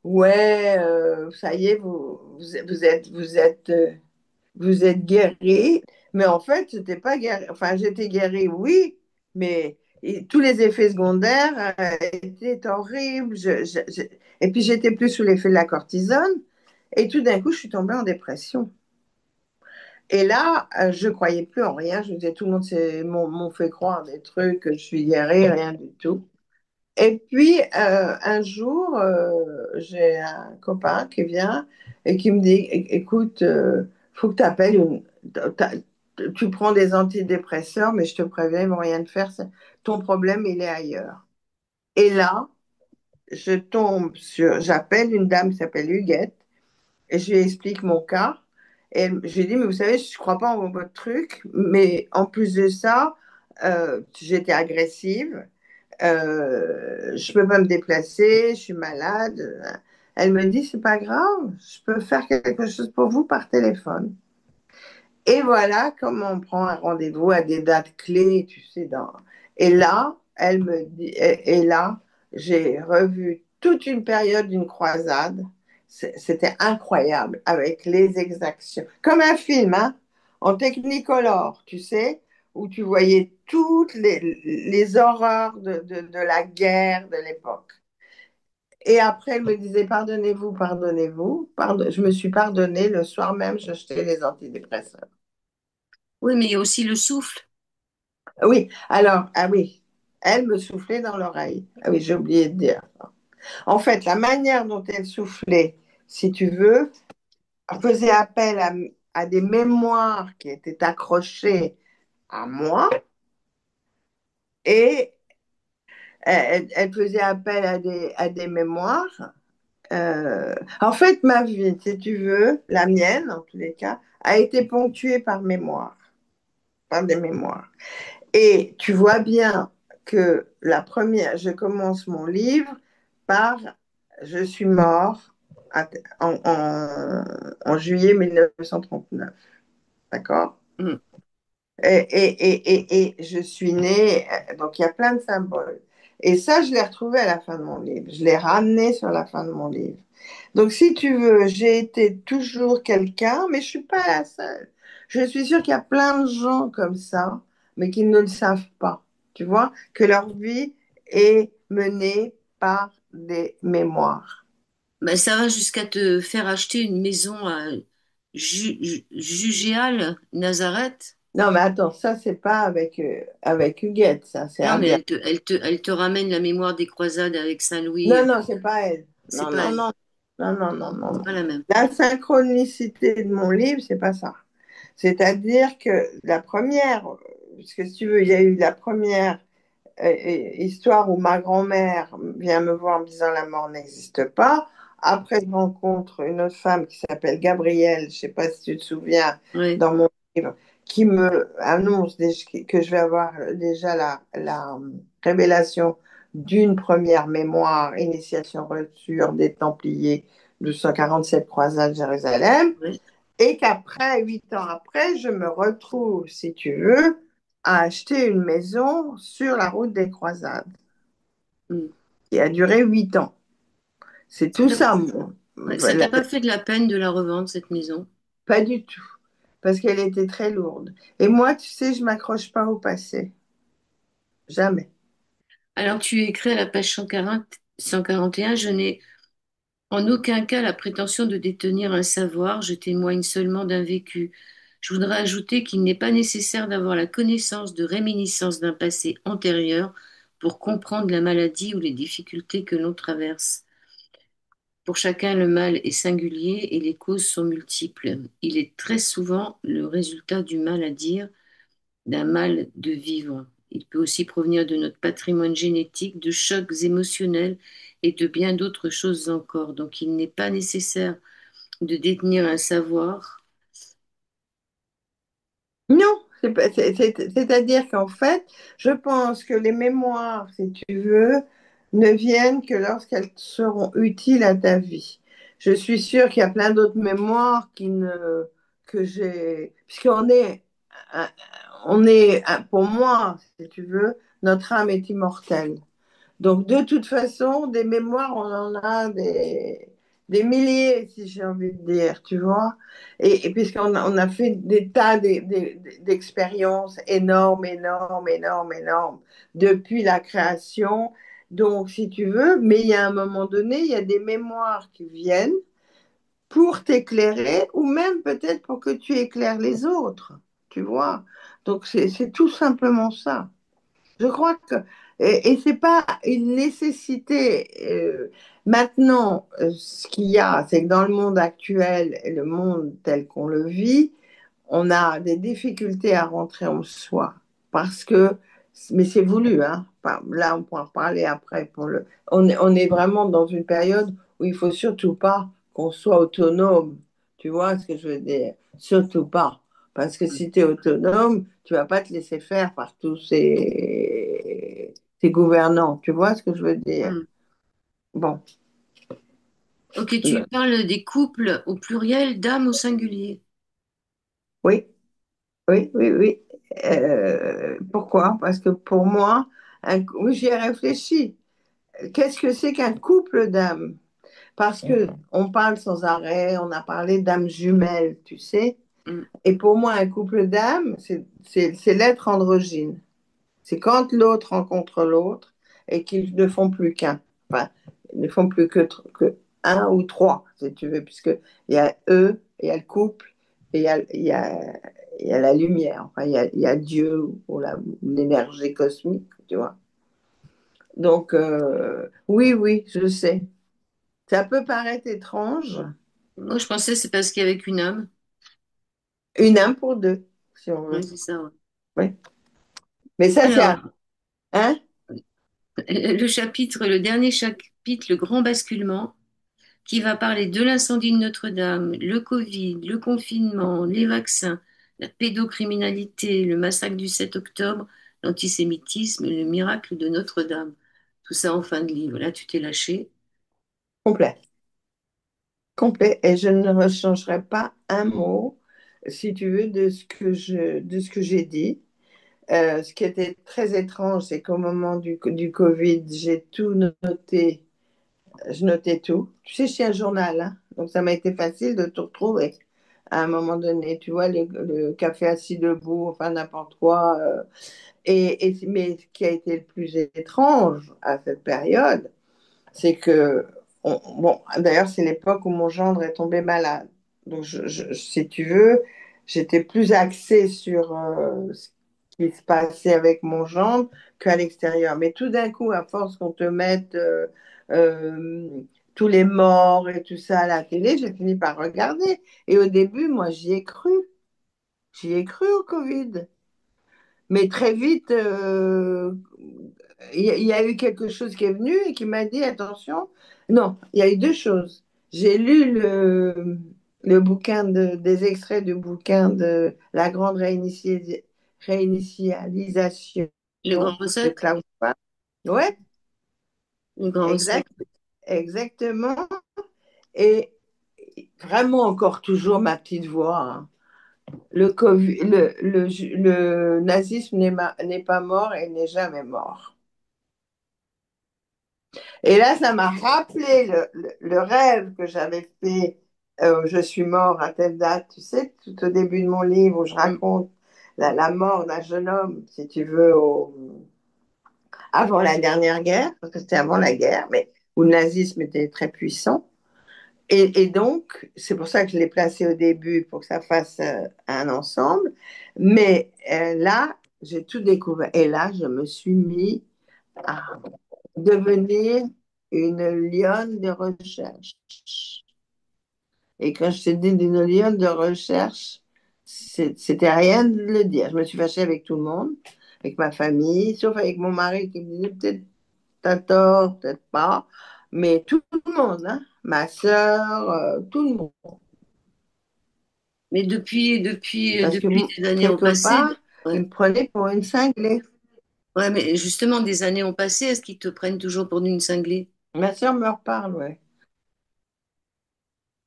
ouais, ça y est, vous êtes guéri, mais en fait, j'étais pas guéri. Enfin, j'étais guéri, oui, mais tous les effets secondaires étaient horribles. Et puis, j'étais plus sous l'effet de la cortisone. Et tout d'un coup, je suis tombée en dépression. Et là, je croyais plus en rien. Je me disais, tout le monde m'ont fait croire des trucs, que je suis guérie, rien du tout. Et puis, un jour, j'ai un copain qui vient et qui me dit, écoute, faut que tu appelles tu prends des antidépresseurs, mais je te préviens, ils vont rien te faire. Ton problème, il est ailleurs. Et là, j'appelle une dame qui s'appelle Huguette et je lui explique mon cas. Et je lui dis, mais vous savez, je ne crois pas en votre truc, mais en plus de ça, j'étais agressive. Je peux pas me déplacer, je suis malade. Elle me dit, c'est pas grave, je peux faire quelque chose pour vous par téléphone. Et voilà comment on prend un rendez-vous à des dates clés, tu sais. Et là, elle me dit, et là, j'ai revu toute une période d'une croisade. C'était incroyable avec les exactions, comme un film, hein, en Technicolor, tu sais, où tu voyais toutes les horreurs de la guerre de l'époque. Et après, elle me disait, pardonnez-vous, pardonnez-vous. Je me suis pardonnée le soir même, je jetais les antidépresseurs. Oui, mais il y a aussi le souffle. Oui, alors, ah oui, elle me soufflait dans l'oreille. Ah oui, j'ai oublié de dire. En fait, la manière dont elle soufflait, si tu veux, faisait appel à des mémoires qui étaient accrochées à moi et elle faisait appel à des mémoires. En fait, ma vie, si tu veux, la mienne en tous les cas, a été ponctuée par mémoire, par des mémoires. Et tu vois bien que je commence mon livre par je suis mort en juillet 1939. D'accord? Mm. Et je suis née, donc il y a plein de symboles. Et ça, je l'ai retrouvé à la fin de mon livre. Je l'ai ramené sur la fin de mon livre. Donc, si tu veux, j'ai été toujours quelqu'un, mais je suis pas la seule. Je suis sûre qu'il y a plein de gens comme ça, mais qui ne le savent pas. Tu vois, que leur vie est menée par des mémoires. Ben, ça va jusqu'à te faire acheter une maison à Jugéal, Nazareth. Non, mais attends, ça, c'est pas avec Huguette, ça, c'est Non, mais Abia. elle te ramène la mémoire des croisades avec Saint-Louis. Non, non, c'est pas elle. C'est Non, pas non, elle, non, non, non, non, non, c'est non. pas la même. La synchronicité de mon livre, c'est pas ça. C'est-à-dire que la première, parce que si tu veux, il y a eu la première histoire où ma grand-mère vient me voir en me disant la mort n'existe pas. Après, je rencontre une autre femme qui s'appelle Gabrielle, je ne sais pas si tu te souviens, Oui, dans mon livre, qui me annonce que je vais avoir déjà la révélation d'une première mémoire, initiation reçue des Templiers, 247 croisades Jérusalem, oui. et qu'après, 8 ans après, je me retrouve, si tu veux, à acheter une maison sur la route des croisades, Mm. qui a duré 8 ans. C'est Ça tout t'a ça, ouais, ça t'a pas fait de la peine de la revendre, cette maison? pas du tout, parce qu'elle était très lourde. Et moi, tu sais, je m'accroche pas au passé, jamais. Alors tu écris à la page 141, je n'ai en aucun cas la prétention de détenir un savoir, je témoigne seulement d'un vécu. Je voudrais ajouter qu'il n'est pas nécessaire d'avoir la connaissance de réminiscences d'un passé antérieur pour comprendre la maladie ou les difficultés que l'on traverse. Pour chacun, le mal est singulier et les causes sont multiples. Il est très souvent le résultat du mal à dire, d'un mal de vivre. Il peut aussi provenir de notre patrimoine génétique, de chocs émotionnels et de bien d'autres choses encore. Donc il n'est pas nécessaire de détenir un savoir. Non, c'est-à-dire qu'en fait, je pense que les mémoires, si tu veux, ne viennent que lorsqu'elles seront utiles à ta vie. Je suis sûre qu'il y a plein d'autres mémoires que j'ai, puisqu'on est, euh, pour moi, si tu veux, notre âme est immortelle. Donc, de toute façon, des mémoires, on en a des milliers, si j'ai envie de dire, tu vois. Et on a fait des tas d'expériences énormes, énormes, énormes, énormes, depuis la création. Donc, si tu veux, mais il y a un moment donné, il y a des mémoires qui viennent pour t'éclairer ou même peut-être pour que tu éclaires les autres, tu vois. Donc, c'est tout simplement ça. Je crois que, et c'est pas une nécessité. Maintenant, ce qu'il y a, c'est que dans le monde actuel et le monde tel qu'on le vit, on a des difficultés à rentrer en soi. Parce que, mais c'est voulu, hein. Là, on pourra en parler après. On est vraiment dans une période où il faut surtout pas qu'on soit autonome. Tu vois ce que je veux dire? Surtout pas. Parce que si tu es autonome, tu vas pas te laisser faire par tous ces gouvernants. Tu vois ce que je veux dire? Hmm. Bon, Ok, tu parles des couples au pluriel, d'âme au singulier. oui, oui, oui, oui. Pourquoi? Parce que pour moi, oui, j'y ai réfléchi. Qu'est-ce que c'est qu'un couple d'âmes? Parce que on parle sans arrêt, on a parlé d'âmes jumelles, tu sais. Hmm. Et pour moi, un couple d'âmes, c'est l'être androgyne. C'est quand l'autre rencontre l'autre et qu'ils ne font plus qu'un. Enfin, ils ne font plus que un ou trois, si tu veux, puisque il y a eux, il y a le couple, et il y a la lumière. Enfin, il y a Dieu ou l'énergie cosmique, tu vois. Donc, oui, oui, je sais. Ça peut paraître étrange, Moi, je pensais que c'est parce qu'il y avait qu'une âme. une âme pour deux, si on Oui, veut. c'est ça. Ouais. Oui. Mais ça, c'est Alors, un. Hein? le chapitre, le dernier chapitre, le grand basculement, qui va parler de l'incendie de Notre-Dame, le Covid, le confinement, les vaccins, la pédocriminalité, le massacre du 7 octobre, l'antisémitisme et le miracle de Notre-Dame. Tout ça en fin de livre. Là, tu t'es lâché. Complet. Complet. Et je ne rechangerai pas un mot, si tu veux, de ce que j'ai dit. Ce qui était très étrange, c'est qu'au moment du Covid, j'ai tout noté. Je notais tout. Tu sais, je suis un journal, hein, donc ça m'a été facile de tout retrouver à un moment donné. Tu vois, le café assis debout, enfin n'importe quoi. Mais ce qui a été le plus étrange à cette période, c'est que, bon, d'ailleurs, c'est l'époque où mon gendre est tombé malade. Donc, si tu veux, j'étais plus axée sur ce qui se passait avec mon gendre qu'à l'extérieur. Mais tout d'un coup, à force qu'on te mette euh, tous les morts et tout ça à la télé, j'ai fini par regarder. Et au début, moi, j'y ai cru. J'y ai cru au Covid. Mais très vite, il y a eu quelque chose qui est venu et qui m'a dit, attention, non, il y a eu deux choses. J'ai lu le bouquin des extraits du bouquin de La grande réinitialisation Le grand de ressac, Klaus Schwab. Ouais, le grand ressac. exact, exactement. Et vraiment encore toujours ma petite voix, hein. Le nazisme n'est pas mort et n'est jamais mort. Et là, ça m'a rappelé le rêve que j'avais fait. Je suis mort à telle date, tu sais, tout au début de mon livre où je Mm. raconte la mort d'un jeune homme, si tu veux, avant la dernière guerre, parce que c'était avant la guerre, mais où le nazisme était très puissant. Et donc, c'est pour ça que je l'ai placé au début pour que ça fasse un ensemble. Mais là, j'ai tout découvert. Et là, je me suis mis à devenir une lionne de recherche. Et quand je t'ai dit d'une lionne de recherche, c'était rien de le dire. Je me suis fâchée avec tout le monde, avec ma famille, sauf avec mon mari qui me disait peut-être t'as tort, peut-être pas. Mais tout le monde, hein, ma sœur, tout le monde. Mais Parce que depuis des années ont quelque passé. part, ils Ouais. me prenaient pour une cinglée. Ouais, mais justement, des années ont passé. Est-ce qu'ils te prennent toujours pour une cinglée? Ma sœur me reparle, ouais.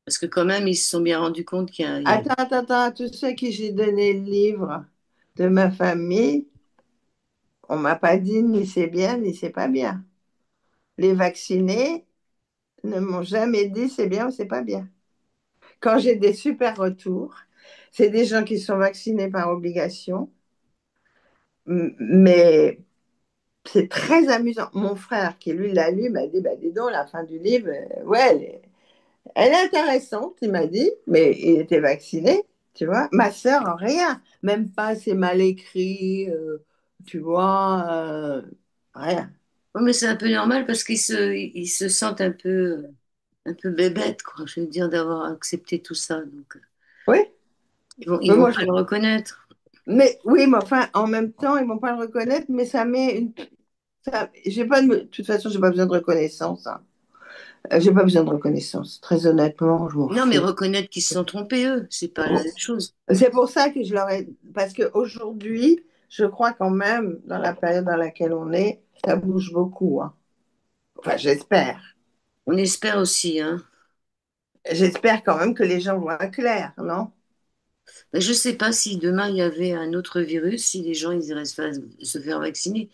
Parce que quand même, ils se sont bien rendus compte il y a... Attends, tous ceux à qui j'ai donné le livre de ma famille, on m'a pas dit ni c'est bien ni c'est pas bien. Les vaccinés ne m'ont jamais dit c'est bien ou c'est pas bien. Quand j'ai des super retours, c'est des gens qui sont vaccinés par obligation, mais c'est très amusant. Mon frère, qui lui l'a lu, m'a dit, bah, dis donc, la fin du livre, ouais, elle est intéressante, il m'a dit, mais il était vacciné, tu vois. Ma sœur, rien, même pas, c'est mal écrit, tu vois, rien. Ouais, mais c'est un peu normal parce ils se sentent un peu bébêtes, quoi. Je veux dire, d'avoir accepté tout ça. Donc, Oui, ils mais vont moi, pas le reconnaître. mais oui, mais enfin, en même temps, ils vont pas le reconnaître, mais ça met une. J'ai pas de toute façon, j'ai pas besoin de reconnaissance, hein. J'ai pas besoin de reconnaissance. Très honnêtement, je m'en Non, mais fous. reconnaître qu'ils se sont trompés, eux, c'est pas la même chose. C'est pour ça que je leur ai. Parce qu'aujourd'hui, je crois quand même, dans la période dans laquelle on est, ça bouge beaucoup, hein. Enfin, j'espère. On espère aussi, hein. J'espère quand même que les gens voient clair, non? Ben, je sais pas si demain il y avait un autre virus, si les gens ils iraient se faire vacciner.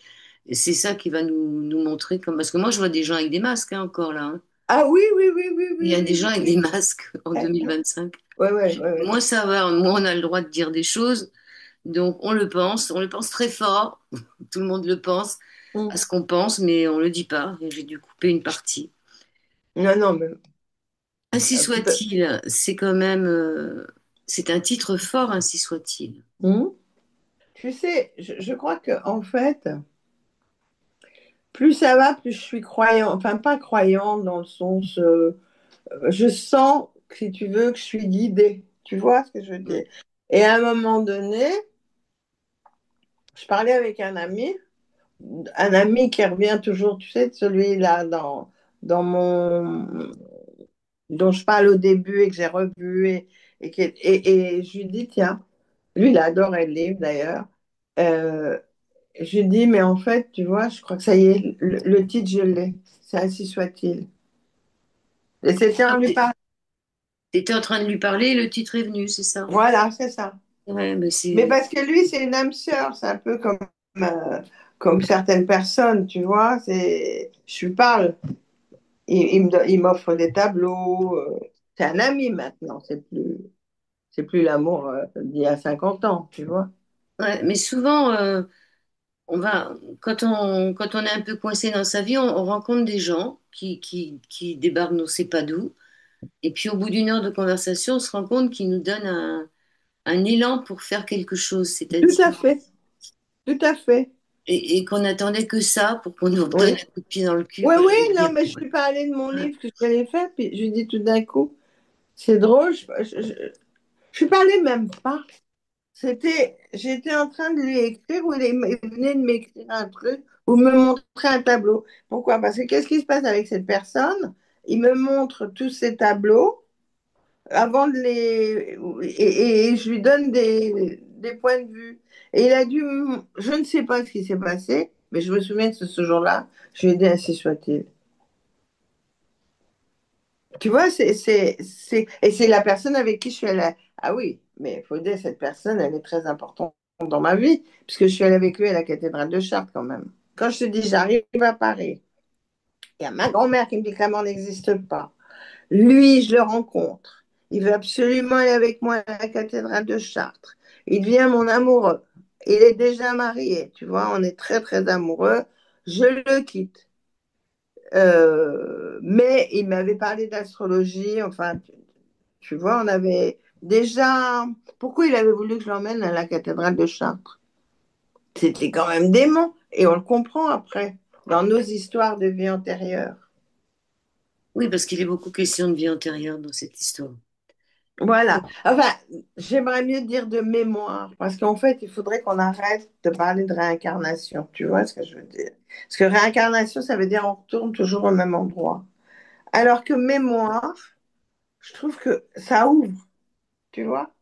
Et c'est ça qui va nous montrer comme. Parce que moi, je vois des gens avec des masques, hein, encore là, hein. Ah oui, oui, oui, oui, Il oui, y a des oui, gens avec des oui. masques en 2025. Ouais, ouais, ouais, ouais. Moi, ça va. Moi, on a le droit de dire des choses. Donc, on le pense très fort. Tout le monde le pense à Hum. ce qu'on pense, mais on le dit pas. Et j'ai dû couper une partie. Non, non, mais Ainsi tu peux. soit-il, c'est quand même, c'est un titre fort, ainsi soit-il. Hum. Tu sais, je crois que en fait, plus ça va, plus je suis croyant. Enfin, pas croyant dans le sens, je sens, si tu veux, que je suis guidée. Tu vois ce que je veux Mm. dire? Et à un moment donné, je parlais avec un ami qui revient toujours, tu sais, de celui-là dans mon, dont je parle au début et que j'ai revu et je lui dis, tiens, lui, il adore le livre d'ailleurs. Euh, je lui dis, mais en fait, tu vois, je crois que ça y est, le titre, je l'ai. C'est ainsi soit-il. Et c'était Ah, en lui parlant. t'étais en train de lui parler, le titre est venu, c'est ça? Voilà, c'est ça. Ouais, mais Mais c'est, parce que lui, c'est une âme sœur, c'est un peu euh, comme certaines personnes, tu vois. Je lui parle, il m'offre des tableaux. C'est un ami maintenant, c'est plus l'amour d'il y a 50 ans, tu vois. ouais, mais souvent, on va, quand on est un peu coincé dans sa vie, on rencontre des gens qui débarquent on ne sait pas d'où. Et puis, au bout d'une heure de conversation, on se rend compte qu'ils nous donnent un élan pour faire quelque chose, Tout c'est-à-dire, à fait, tout à fait. et qu'on attendait que ça pour qu'on nous redonne Oui. un coup de pied dans le cul Oui, pour oui, nous non, dire, mais je lui parlais de mon ouais, livre que je l'ai fait, puis je lui dis tout d'un coup, c'est drôle, je lui parlais même pas. J'étais en train de lui écrire, ou il venait de m'écrire un truc, ou me montrer un tableau. Pourquoi? Parce que qu'est-ce qui se passe avec cette personne? Il me montre tous ces tableaux avant de les... et je lui donne des points de vue. Et il a dû... Je ne sais pas ce qui s'est passé, mais je me souviens que ce jour-là, je lui ai dit ainsi soit-il. Tu vois, et c'est la personne avec qui je suis allée. Ah oui, mais il faut dire, cette personne, elle est très importante dans ma vie, puisque je suis allée avec lui à la cathédrale de Chartres quand même. Quand je te dis, j'arrive à Paris, il y a ma grand-mère qui me dit que la mort n'existe pas. Lui, je le rencontre. Il veut absolument aller avec moi à la cathédrale de Chartres. Il devient mon amoureux. Il est déjà marié, tu vois, on est très, très amoureux. Je le quitte. Mais il m'avait parlé d'astrologie. Enfin, tu vois, on avait déjà. Pourquoi il avait voulu que je l'emmène à la cathédrale de Chartres? C'était quand même dément. Et on le comprend après, dans nos histoires de vie antérieure. Oui, parce qu'il est beaucoup question de vie antérieure dans cette histoire. Voilà. Enfin, j'aimerais mieux dire de mémoire, parce qu'en fait, il faudrait qu'on arrête de parler de réincarnation. Tu vois ce que je veux dire? Parce que réincarnation, ça veut dire on retourne toujours au même endroit. Alors que mémoire, je trouve que ça ouvre, tu vois?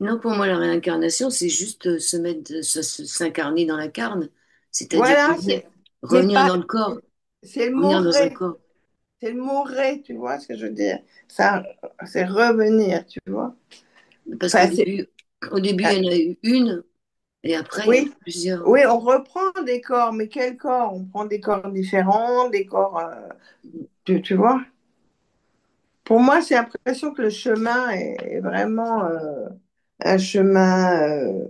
Non, pour moi, la réincarnation, c'est juste se mettre, s'incarner dans la carne, c'est-à-dire Voilà, revenir, mais revenir pas, dans le corps, c'est le mot revenir dans un ré, corps. c'est le mot ré, tu vois ce que je veux dire? Ça, c'est revenir, tu vois? Parce Enfin, c'est, au début, il y en a eu une, et après, il y en a oui, plusieurs. oui, on reprend des corps, mais quel corps? On prend des corps différents, des corps, tu vois? Pour moi, c'est l'impression que le chemin est vraiment un chemin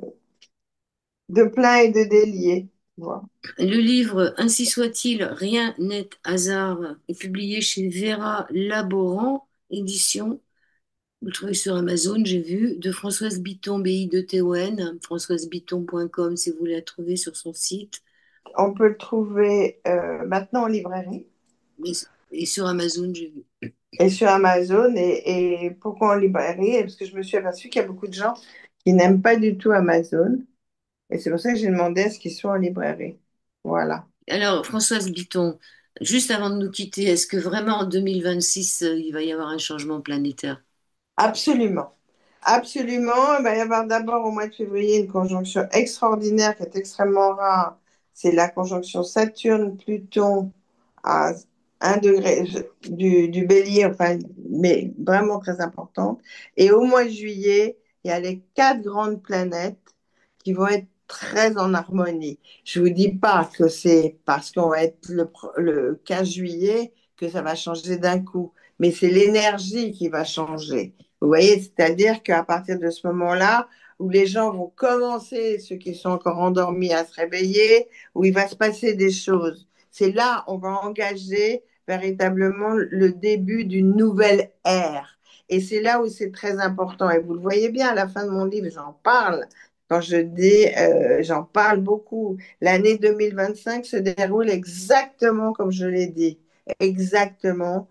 de plein et de déliés, tu vois. Le livre Ainsi soit-il, rien n'est hasard est publié chez Vera Laboran, édition. Vous le trouvez sur Amazon, j'ai vu, de Françoise Bitton, BI2TON, françoisebiton.com si vous voulez la trouver sur son site, On peut le trouver maintenant en librairie mais- et sur Amazon, j'ai vu. et sur Amazon. Et pourquoi en librairie? Parce que je me suis aperçue qu'il y a beaucoup de gens qui n'aiment pas du tout Amazon. Et c'est pour ça que j'ai demandé à ce qu'ils soient en librairie. Voilà. Alors, Françoise Bitton, juste avant de nous quitter, est-ce que vraiment en 2026, il va y avoir un changement planétaire? Absolument. Absolument. Il va y avoir d'abord au mois de février une conjonction extraordinaire qui est extrêmement rare. C'est la conjonction Saturne-Pluton à 1 degré du bélier, enfin, mais vraiment très importante. Et au mois de juillet, il y a les 4 grandes planètes qui vont être très en harmonie. Je vous dis pas que c'est parce qu'on va être le 15 juillet que ça va changer d'un coup, mais c'est l'énergie qui va changer. Vous voyez, c'est-à-dire qu'à partir de ce moment-là, où les gens vont commencer, ceux qui sont encore endormis, à se réveiller, où il va se passer des choses. C'est là on va engager véritablement le début d'une nouvelle ère. Et c'est là où c'est très important. Et vous le voyez bien, à la fin de mon livre, j'en parle. Quand je dis, j'en parle beaucoup. L'année 2025 se déroule exactement comme je l'ai dit, exactement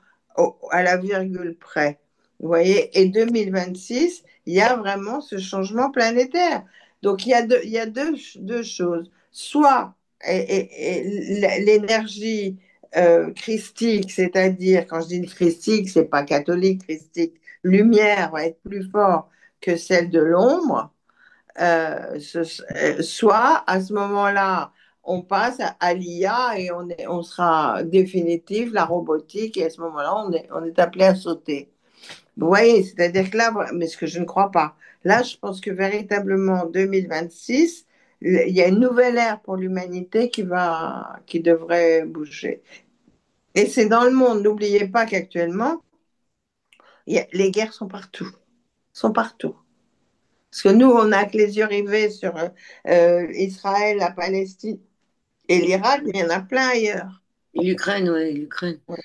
à la virgule près. Vous voyez, et 2026, il y a vraiment ce changement planétaire. Donc, il y a deux choses. Soit l'énergie christique, c'est-à-dire, quand je dis christique, c'est pas catholique, christique, lumière va être plus fort que celle de l'ombre. Soit à ce moment-là, on passe à l'IA et on sera définitif, la robotique, et à ce moment-là, on est appelé à sauter. Vous voyez, c'est-à-dire que là, mais ce que je ne crois pas, là, je pense que véritablement en 2026, il y a une nouvelle ère pour l'humanité qui devrait bouger. Et c'est dans le monde. N'oubliez pas qu'actuellement, les guerres sont partout. Sont partout. Parce que nous, on n'a que les yeux rivés sur Israël, la Palestine et l'Irak, mais il y en a plein ailleurs. Et l'Ukraine, ouais, l'Ukraine. Ouais.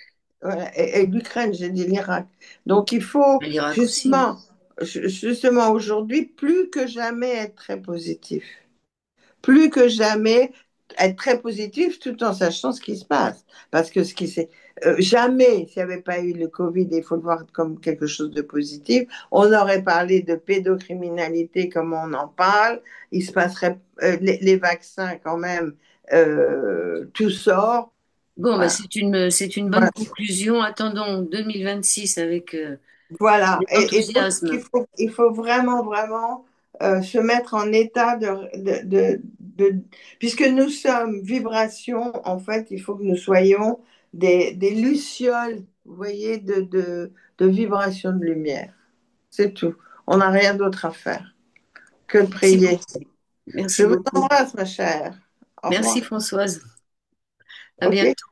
Voilà. Et l'Ukraine, j'ai dit l'Irak. Donc il faut L'Irak aussi, hein. justement aujourd'hui, plus que jamais être très positif. Plus que jamais être très positif tout en sachant ce qui se passe. Parce que ce qui s'est jamais, s'il n'y avait pas eu le Covid, il faut le voir comme quelque chose de positif, on aurait parlé de pédocriminalité comme on en parle, il se passerait les vaccins quand même, tout sort. Bon, bah, Voilà. c'est une bonne Voilà. conclusion. Attendons 2026 avec Voilà. Et donc, enthousiasme. il faut vraiment, vraiment se mettre en état puisque nous sommes vibration, en fait, il faut que nous soyons des lucioles, vous voyez, de vibration de lumière. C'est tout. On n'a rien d'autre à faire que de Merci prier. beaucoup. Je Merci vous beaucoup. embrasse, ma chère. Au Merci revoir. Françoise. À OK? bientôt.